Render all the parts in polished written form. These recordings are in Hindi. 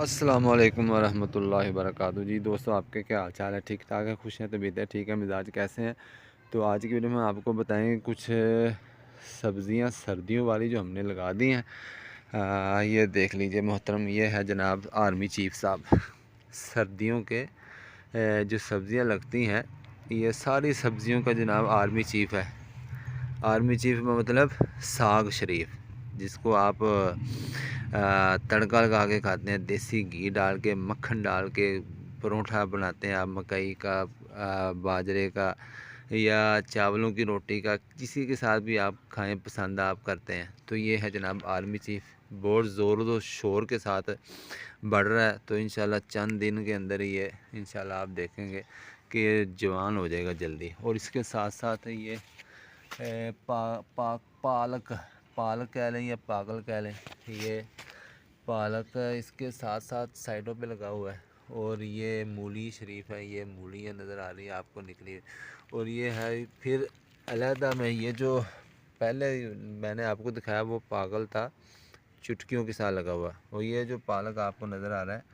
अस्सलाम वालेकुम वरहमतुल्लाहि वबरकातुहू। जी दोस्तों, आपके क्या हाल चाल है? ठीक ठाक है? खुश हैं? तबीयत है ठीक है? मिजाज कैसे हैं? तो आज की वीडियो में आपको बताएंगे कुछ सब्ज़ियां सर्दियों वाली जो हमने लगा दी हैं। ये देख लीजिए मोहतरम, ये है जनाब आर्मी चीफ साहब। सर्दियों के जो सब्ज़ियां लगती हैं, ये सारी सब्ज़ियों का जनाब आर्मी चीफ है। आर्मी चीफ में मतलब साग शरीफ, जिसको आप तड़का लगा के खाते हैं, देसी घी डाल के, मक्खन डाल के परोठा बनाते हैं आप, मकई का, बाजरे का या चावलों की रोटी का, किसी के साथ भी आप खाएं, पसंद आप करते हैं। तो ये है जनाब आर्मी चीफ, बहुत ज़ोर शोर के साथ बढ़ रहा है। तो इंशाल्लाह चंद दिन के अंदर ही ये इंशाल्लाह आप देखेंगे कि जवान हो जाएगा जल्दी। और इसके साथ साथ ये पालक पालक कह लें या पागल कह लें, ये पालक इसके साथ साथ साइडों पे लगा हुआ है। और ये मूली शरीफ है, ये मूली नज़र आ रही है आपको निकली। और ये है फिर अलहदा में, ये जो पहले मैंने आपको दिखाया वो पागल था, चुटकियों के साथ लगा हुआ। और ये जो पालक आपको नज़र आ रहा है,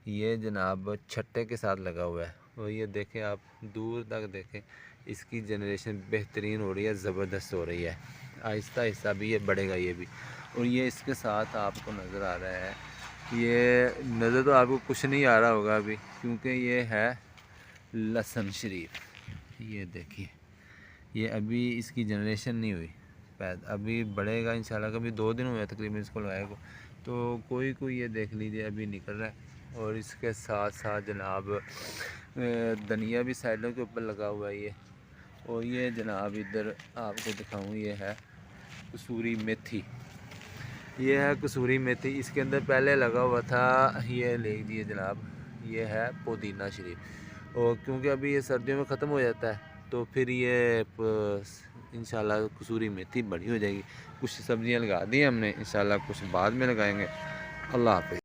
ये जनाब छट्टे के साथ लगा हुआ है। और ये देखें आप, दूर तक देखें, इसकी जनरेशन बेहतरीन हो रही है, ज़बरदस्त हो रही है। आहिस्ता आहिस्ता भी ये बढ़ेगा ये भी। और ये इसके साथ आपको नज़र आ रहा है, ये नज़र तो आपको कुछ नहीं आ रहा होगा अभी, क्योंकि ये है लहसुन शरीफ। ये देखिए, ये अभी इसकी जनरेशन नहीं हुई पैदा, अभी बढ़ेगा इंशाल्लाह। कभी 2 दिन हुए तकरीबन इसको लगाए को, तो कोई कोई ये देख लीजिए अभी निकल रहा है। और इसके साथ साथ जनाब धनिया भी साइडों के ऊपर लगा हुआ है ये। और ये जनाब इधर आपको दिखाऊं, ये है कसूरी मेथी। ये है कसूरी मेथी, इसके अंदर पहले लगा हुआ था, ये ले लीजिए जनाब, ये है पुदीना शरीफ। और क्योंकि अभी ये सर्दियों में ख़त्म हो जाता है, तो फिर ये इंशाल्लाह कसूरी मेथी बड़ी हो जाएगी। कुछ सब्ज़ियां लगा दी हमने, इंशाल्लाह कुछ बाद में लगाएंगे। अल्लाह हाफ़िज़।